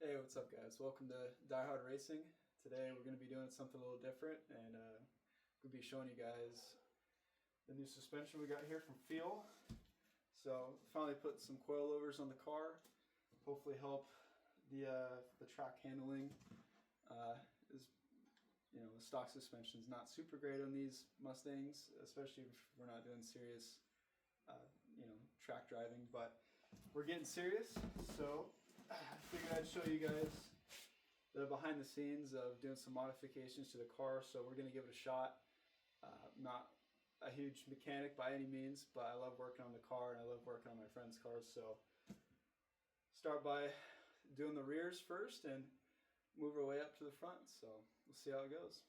Hey, what's up guys? Welcome to Die Hard Racing. Today we're going to be doing something a little different and we'll be showing you guys the new suspension we got here from Feal. So finally put some coilovers on the car, hopefully help the track handling. The stock suspension is not super great on these Mustangs, especially if we're not doing serious track driving, but we're getting serious, so I figured I'd show you guys the behind the scenes of doing some modifications to the car. So we're going to give it a shot. Not a huge mechanic by any means, but I love working on the car and I love working on my friends' cars. So start by doing the rears first and move our way up to the front. So we'll see how it goes.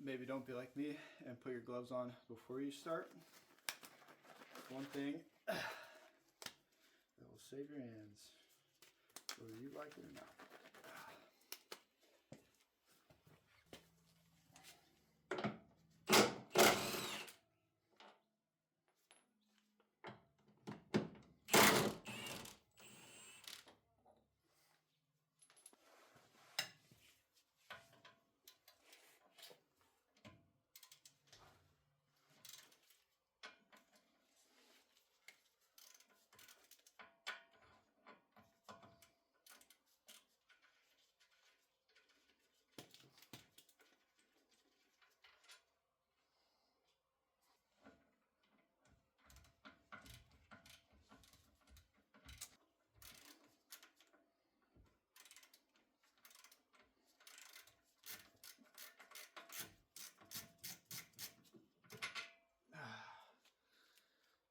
Maybe don't be like me and put your gloves on before you start. One thing that will save your hands, whether you like it or not.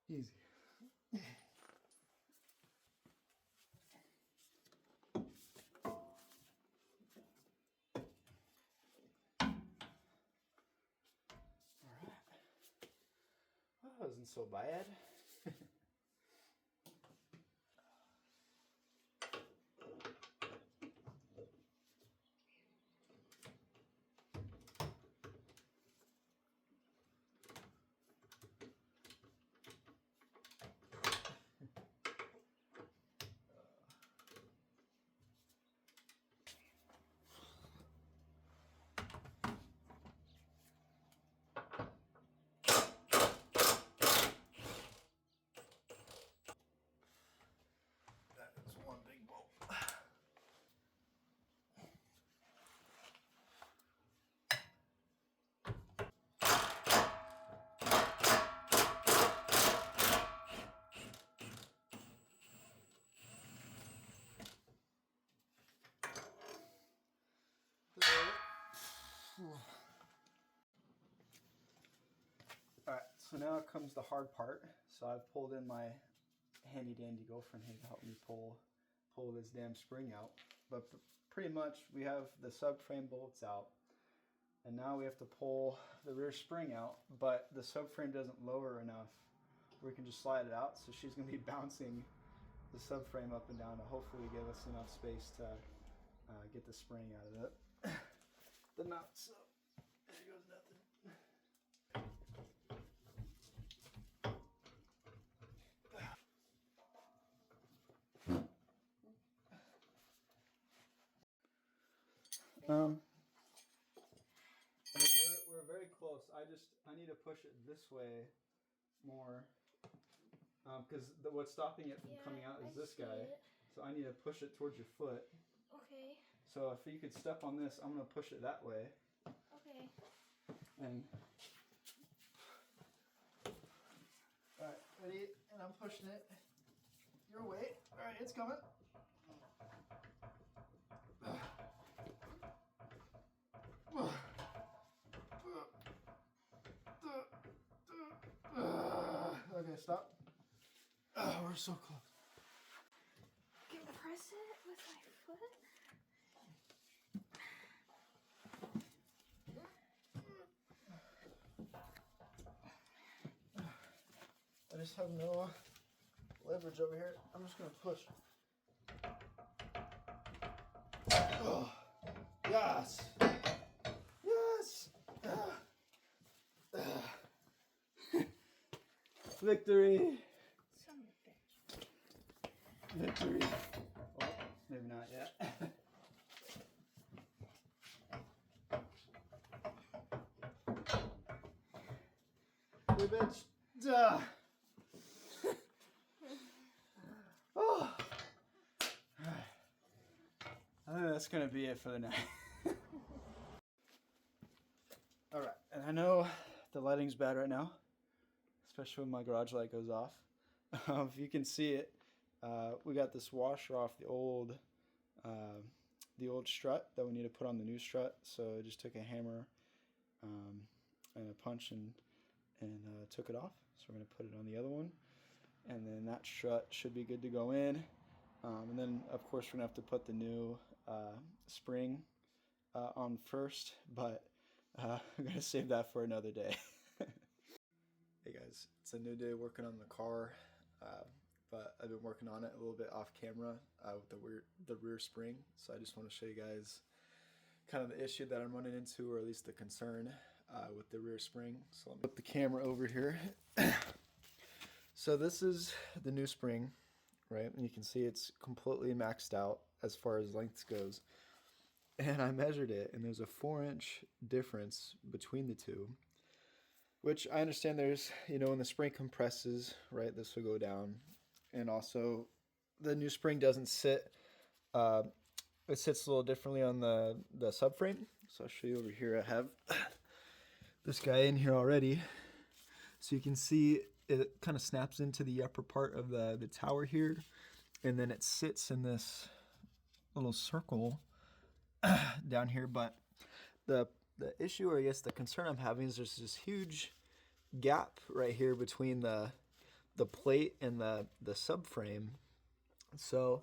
Easy. Alright. Well, that wasn't so bad. That is one big bolt. Alright, so now comes the hard part. So I've pulled in my handy dandy girlfriend here to help me pull this damn spring out. But pretty much we have the subframe bolts out. And now we have to pull the rear spring out, but the subframe doesn't lower enough where we can just slide it out. So she's going to be bouncing the subframe up and down to hopefully give us enough space to get the spring out of it. The nut, so there goes nothing. We're very close. I need to push it this way more because what's stopping it from coming out is this guy. So I need to push it towards your foot. Okay. So if you could step on this, I'm going to push it that way. Okay. And all right, ready? And I'm pushing it your way. All right, it's coming. Okay, stop. Oh, we're so close. Can I press it with my foot? just have no leverage over here. I'm just gonna push. Oh, yes, yes. Victory. Son of a bitch. Victory. Well, maybe not yet. You bitch. Duh. Oh. I think that's gonna be it for the night. Alright, and I know the lighting's bad right now, especially when my garage light goes off. If you can see it, we got this washer off the old strut that we need to put on the new strut. So I just took a hammer and a punch and took it off. So we're gonna put it on the other one, and then that strut should be good to go in. And then of course we're gonna have to put the new spring on first, but I'm gonna save that for another day. Hey guys, it's a new day working on the car, but I've been working on it a little bit off camera with the rear spring. So I just want to show you guys kind of the issue that I'm running into, or at least the concern with the rear spring. So let me put the camera over here. So this is the new spring, right? And you can see it's completely maxed out as far as length goes. And I measured it, and there's a 4-inch difference between the two, which I understand there's, when the spring compresses, right, this will go down. And also the new spring doesn't sit, it sits a little differently on the subframe. So I'll show you over here. I have this guy in here already. So you can see it kind of snaps into the upper part of the tower here. And then it sits in this little circle down here. But the issue, or I guess the concern I'm having, is there's this huge gap right here between the plate and the subframe. So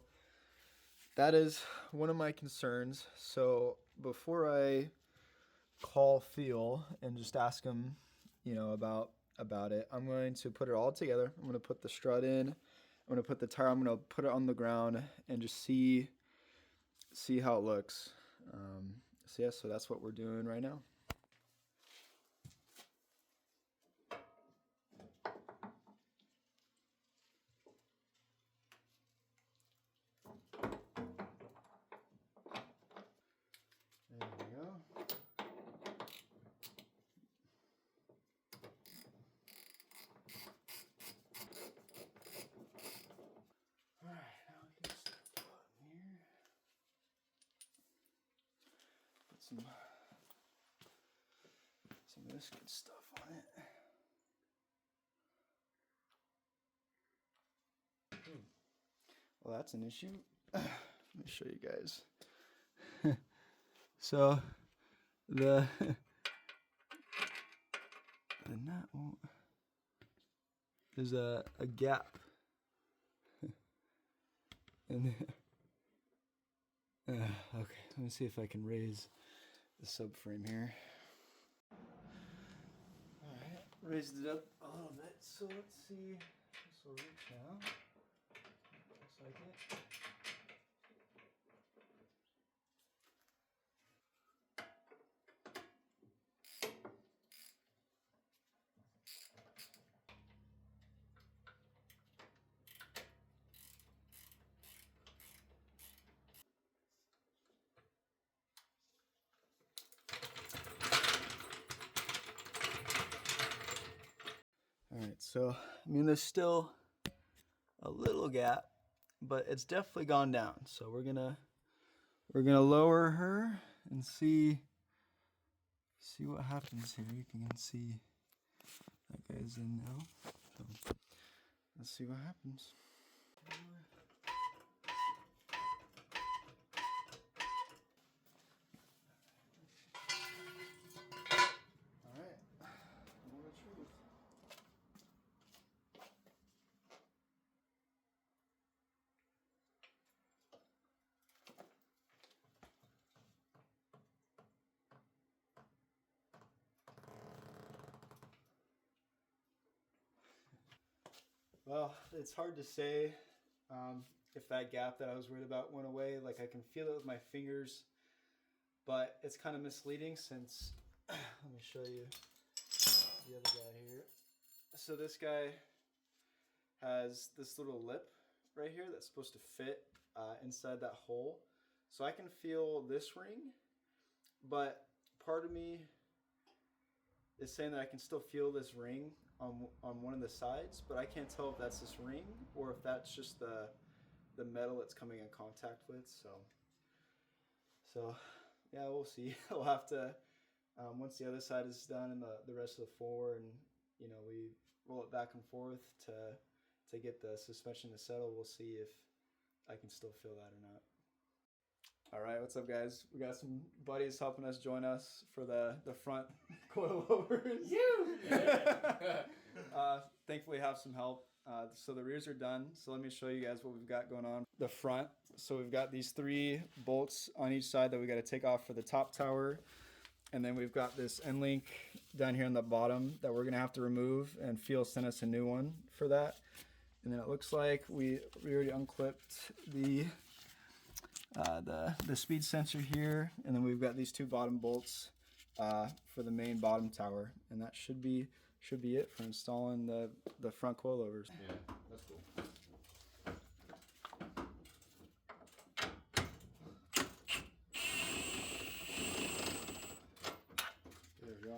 that is one of my concerns. So before I call Feal and just ask him, about it, I'm going to put it all together. I'm going to put the strut in. I'm going to put the tire. I'm going to put it on the ground and just see how it looks. So yeah, so that's what we're doing right now. There we go. Alright, now we can just go in here. Put some of this good stuff on it. Well, that's an issue. Let me show you guys. So the nut won't. There's a gap. And okay, let me see if I can raise the subframe here. All right, raised it up a little bit. So let's see. This will reach now. Looks like it. All right, so there's still a little gap, but it's definitely gone down. So we're gonna lower her and see what happens here. You can see that guy's in now. So let's see what happens. All right, more truth. Well, it's hard to say if that gap that I was worried about went away. Like I can feel it with my fingers, but it's kind of misleading since, let me show you the other guy here. So this guy has this little lip right here that's supposed to fit inside that hole. So I can feel this ring, but part of me is saying that I can still feel this ring on one of the sides, but I can't tell if that's this ring or if that's just the metal it's coming in contact with. So yeah, we'll see. We'll have to once the other side is done and the rest of the four, and you know, we roll it back and forth to get the suspension to settle. We'll see if I can still feel that or not. All right, what's up, guys? We got some buddies helping us join us for the front coilovers. Thankfully, have some help. So the rears are done. So let me show you guys what we've got going on. The front. So we've got these 3 bolts on each side that we got to take off for the top tower, and then we've got this end link down here on the bottom that we're gonna have to remove. And Feal sent us a new one for that. And then it looks like we already unclipped the speed sensor here, and then we've got these 2 bottom bolts for the main bottom tower, and that should be it for installing the front coilovers. Yeah, that's cool. There we go.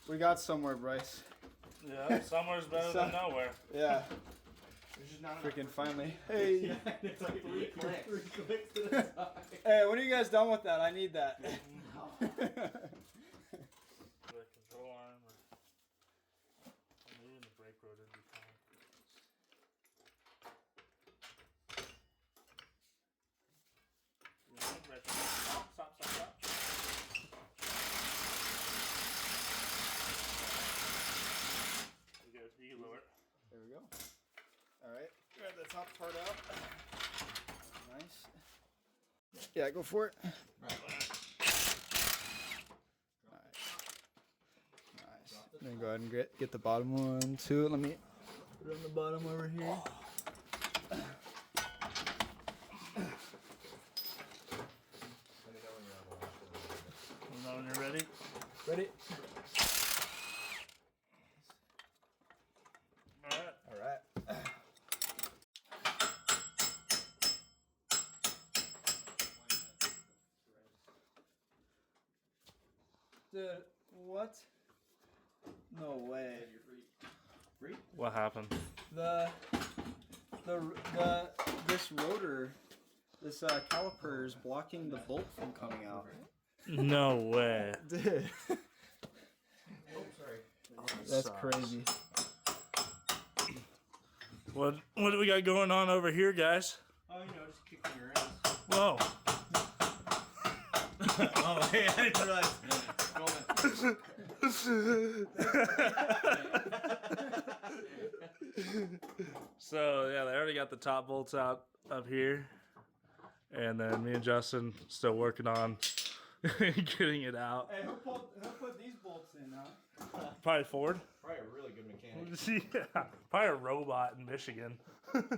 We got somewhere, Bryce. Yeah, somewhere's better than nowhere. Yeah. There's just not Freaking finally. Hey. It's like 3 clicks. 3 clicks to the side. Hey, when are you guys done with that? I need that. The control arm, or maybe in the brake rotor would be fine. Stop. You can lower it. There we go. All right, grab the top part out. Nice. Yeah, go for it. Right. Nice. Then go ahead and get the bottom one too. Let me put it on the bottom over here. Let me know when you're on the launch. You know when you're ready? Ready? Alright. All right. Dude, what? No way. Free? What happened? This rotor, this caliper is blocking the bolt from coming out. No way. Dude, Oh, sorry. that's Sucks. crazy. What do we got going on over here, guys? Oh, you know, just kicking your ass. Whoa. Oh, hey, I didn't realize. So yeah, they already got the top bolts out up here, and then me and Justin still working on getting it out. Hey, who put these bolts in, huh? Probably Ford. Probably a really good mechanic. Yeah, probably a robot in Michigan. Justin,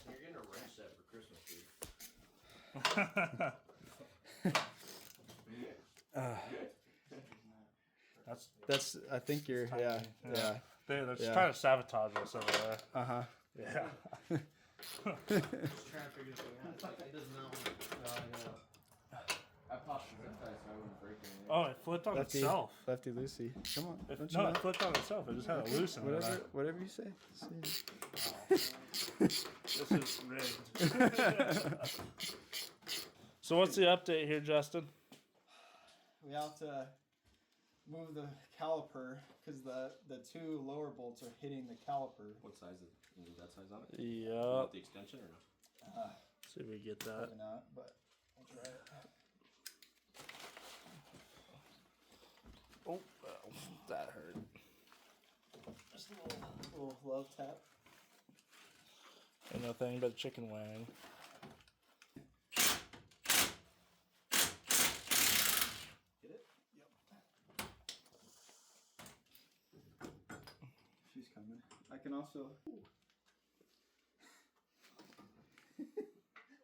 you're getting a wrench set for Christmas, dude. That's I think you're, yeah. they're Yeah. trying to sabotage us over there. Uh-huh. Yeah. Just trying to figure this thing out. It does not want I popped the zip tie so I wouldn't break anything. Oh, it flipped on itself. Lefty Lucy. Come on. It, don't you no, know? it flipped on itself. It just had it loose in there. Whatever you say. This is rigged. So what's the update here, Justin? We have to move the caliper because the 2 lower bolts are hitting the caliper. What size is it? Is that size on it? Yep. You want the extension or no? See if we get that. Probably not, but we'll try it. Oh, that hurt. Just a little love tap. Ain't no thing but a chicken wang. Get it? Yep. can also.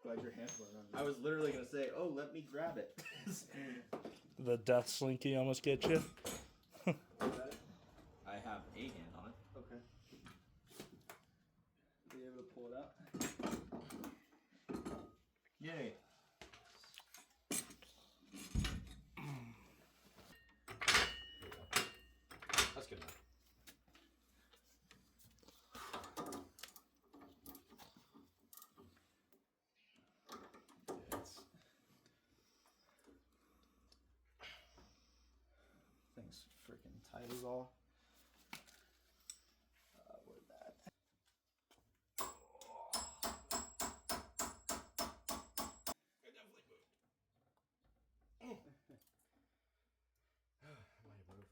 Glad your hands weren't on it. I was literally gonna say, oh, let me grab it. The death slinky almost get you. I have a hand on it. Okay. Be able to pull it out. Yay. That's good enough. Thing's freaking tight as all. Where'd that? It definitely moved.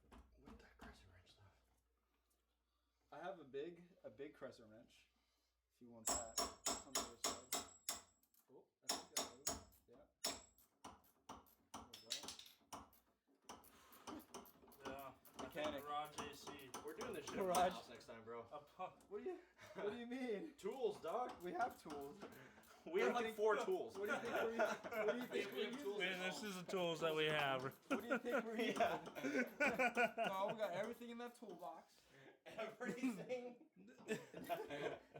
Might have moved with that crescent wrench stuff. I have a big crescent wrench. If you want that. It's on the other side. Oh, I think that moved. Yeah. There we go. Yeah. Mechanic. Garage AC. We're doing this shit at Garage. my house next time, bro. What do you mean? Tools, dog. We have tools. We have like 4 tools. What do you think we're using? Man, this is the tools that we have. What do you think we're using? No, we got everything in that toolbox. Everything.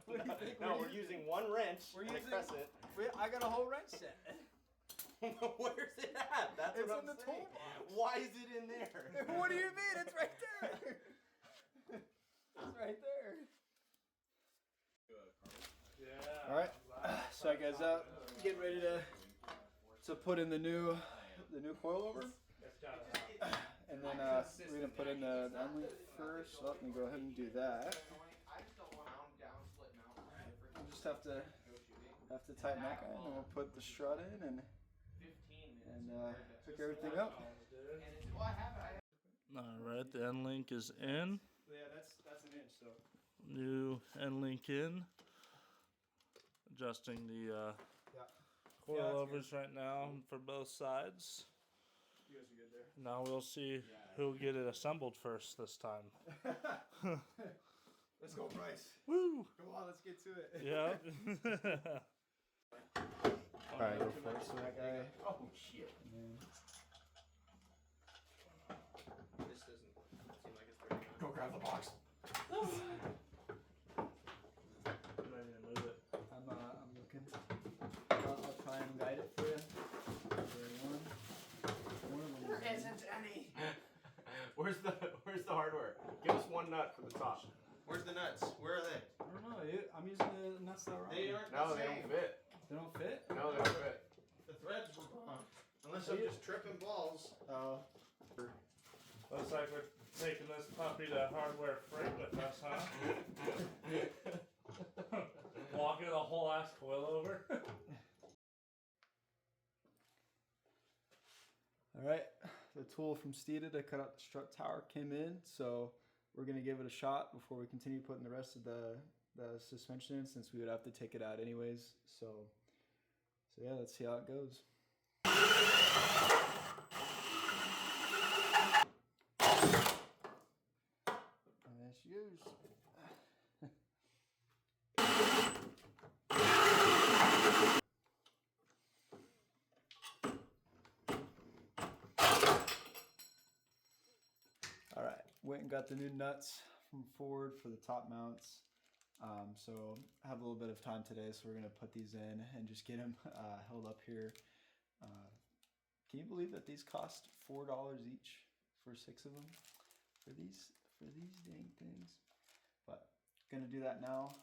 What do you think No, we're using one wrench We're and a using- crescent. I got a whole wrench set. Where's it at? That's It's what in I'm the saying. toolbox. Why is it in there? What do you mean? It's right there. It's right there. Yeah. All right. So guys, out. Getting ready to put in the new coilover, and then we're gonna put in the end link first. So let me go ahead and do that. We'll just have to tighten that guy, and then we'll put the strut in and hook everything up. All right, the end link is in. Yeah, that's an inch. So New end link in. Adjusting the coilovers right now for both sides. you guys are good there. Now we'll see who'll get it assembled first this time. Let's go, Bryce. Woo! Come on, let's get to it. Yeah. All right, go first. So that guy. Oh shit. And This doesn't seem like it's very good. go grab the box. Ready to move it. I'm looking. I'll try and guide it for you. One of them. There isn't any. Where's the hardware? Give us one nut for the top. Where's the nuts? Where are they? I don't know. I'm using the nuts that were on. They aren't. No, the they same. don't fit. They don't fit. No, they don't fit. The threads were gone. Unless I'm just tripping balls. Oh. Looks like we're taking this puppy to hardware freight with us, huh? Walking the whole ass coilover. All right. The tool from Steeda to cut out the strut tower came in, so we're gonna give it a shot before we continue putting the rest of the suspension in, since we would have to take it out anyways. So yeah, let's see how it goes. And there she goes. All right, went and got the new nuts from Ford for the top mounts. So I have a little bit of time today, so we're gonna put these in and just get them held up here. Can you believe that these cost $4 each for 6 of them? For these dang things. But gonna do that now.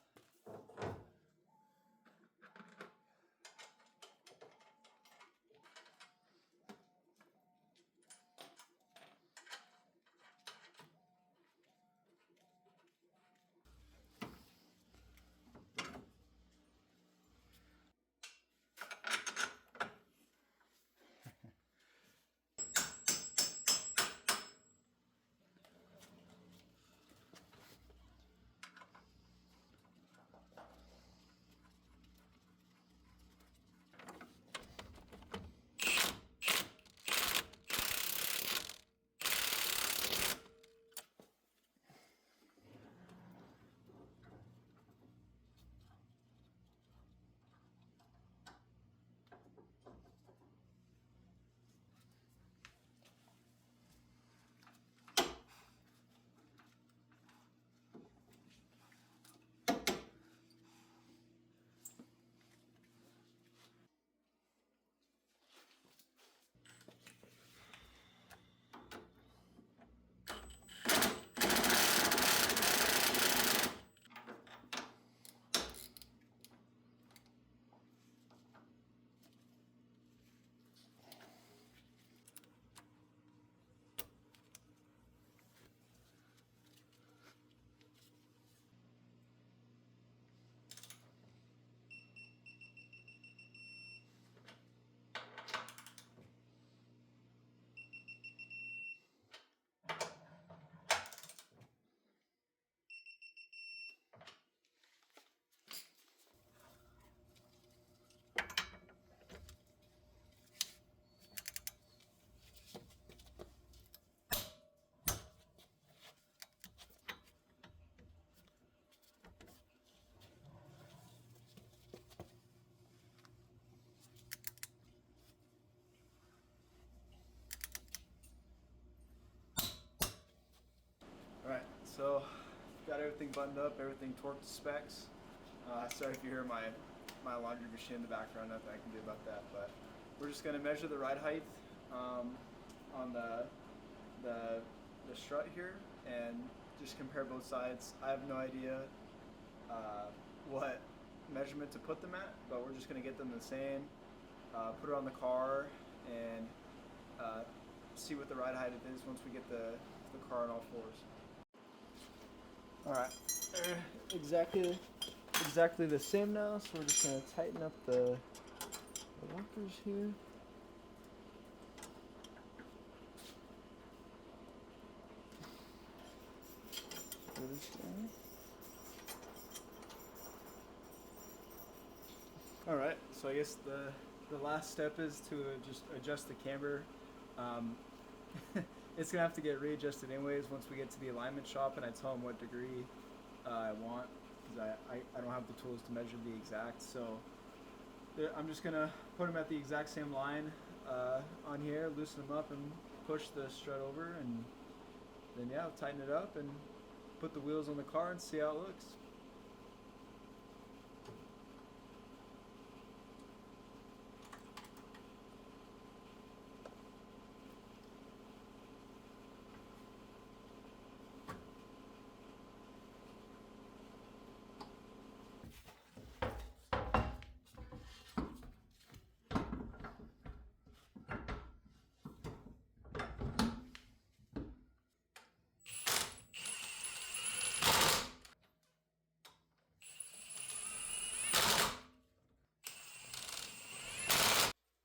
got everything buttoned up, everything torqued to specs. Sorry if you hear my laundry machine in the background, nothing I can do about that, but we're just gonna measure the ride height on the strut here and just compare both sides. I have no idea what measurement to put them at, but we're just gonna get them the same, put it on the car, and see what the ride height it is once we get the car on all fours. All right, exactly the same now. So we're just gonna tighten up the workers here. For this guy. All right, so I guess the last step is to just adjust the camber. It's gonna have to get readjusted anyways once we get to the alignment shop and I tell them what degree I want, because I don't have the tools to measure the exact. So I'm just gonna put them at the exact same line on here, loosen them up and push the strut over, and then yeah, tighten it up and put the wheels on the car and see how it looks.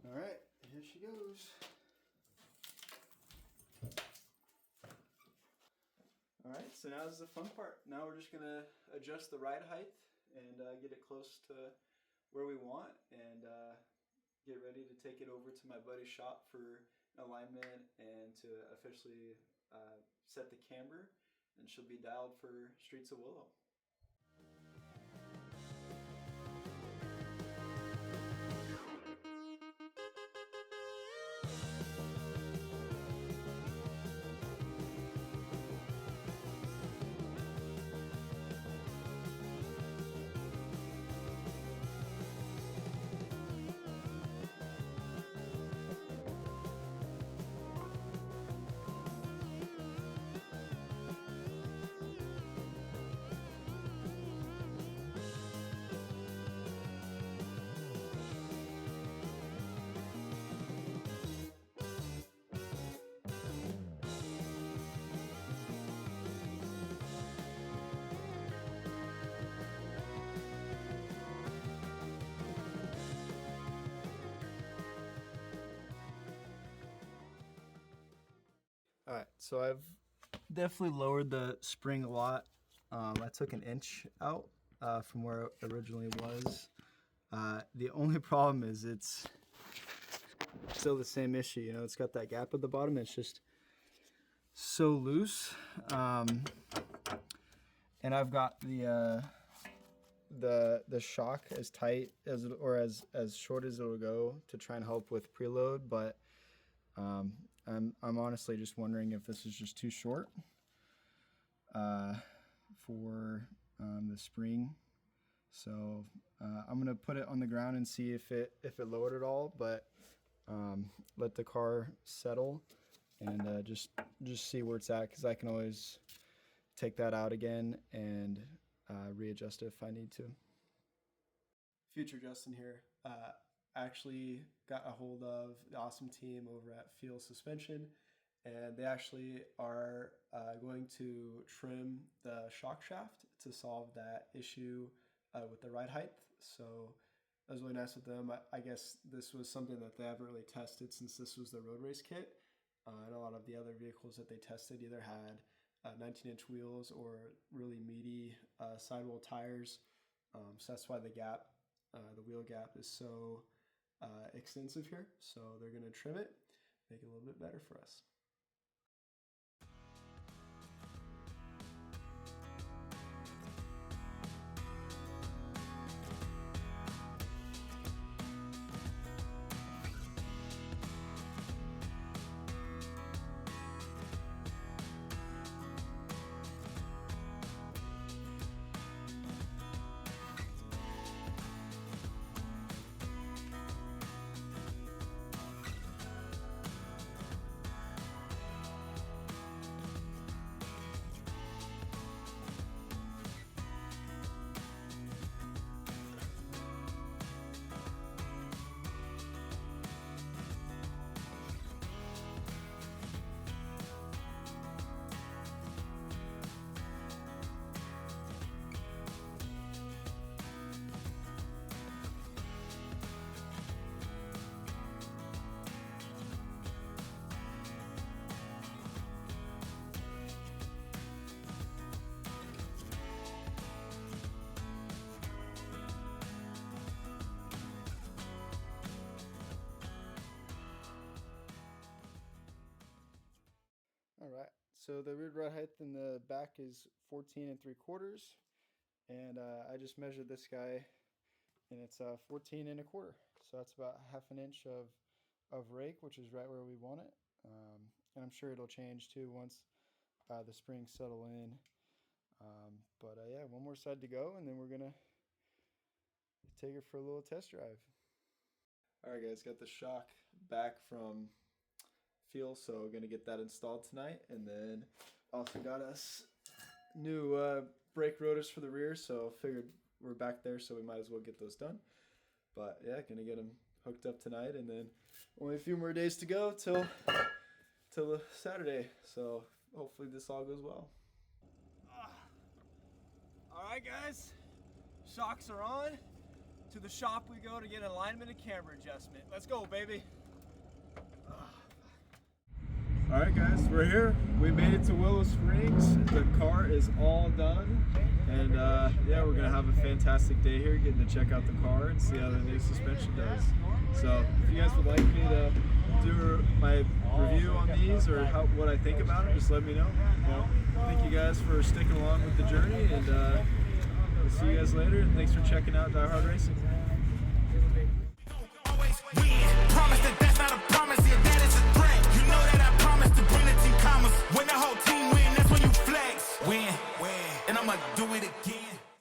All right, here she goes. All right, so now is the fun part. Now we're just gonna adjust the ride height and get it close to where we want, and get ready to take it over to my buddy's shop for alignment and to officially set the camber, and she'll be dialed for Streets of Willow. All right, so I've definitely lowered the spring a lot. I took an inch out from where it originally was. The only problem is it's still the same issue. You know, it's got that gap at the bottom. It's just so loose. And I've got the shock as tight as as short as it'll go to try and help with preload, but I'm honestly just wondering if this is just too short for the spring. So I'm gonna put it on the ground and see if it lowered at all, but let the car settle and just see where it's at, because I can always take that out again and readjust it if I need to. Future Justin here. Actually got a hold of the awesome team over at Feal suspension, and they actually are going to trim the shock shaft to solve that issue with the ride height. So that was really nice with them. I guess this was something that they haven't really tested since this was the road race kit. And a lot of the other vehicles that they tested either had 19-inch wheels or really meaty sidewall tires. So that's why the gap, the wheel gap, is so extensive here. So they're going to trim it, make it a little bit better for us. So the rear ride height in the back is 14 3/4, and I just measured this guy, and it's 14 1/4. So that's about 1/2 inch of rake, which is right where we want it. And I'm sure it'll change too once the springs settle in. But yeah, one more side to go, and then we're gonna take it for a little test drive. All right, guys, got the shock back from Feal, so we're gonna get that installed tonight, and then also got us new brake rotors for the rear. So figured we're back there, so we might as well get those done. But yeah, gonna get them hooked up tonight, and then only a few more days to go till Saturday. So hopefully this all goes well. All right, guys, shocks are on. To the shop we go to get alignment and camber adjustment. Let's go, baby. All right, guys, we're here. We made it to Willow Springs. The car is all done, and yeah, we're gonna have a fantastic day here, getting to check out the car and see how the new suspension does. So, if you guys would like me to do my review on these or what I think about them, just let me know. Well, thank you guys for sticking along with the journey, and we'll see you guys later. And thanks for checking out Die Hard Racing. Promise that that's not a promise, yeah, that is a threat. You know that I promised to bring the team commas. When the whole team win, that's when you flex. Win, and I'ma do it again.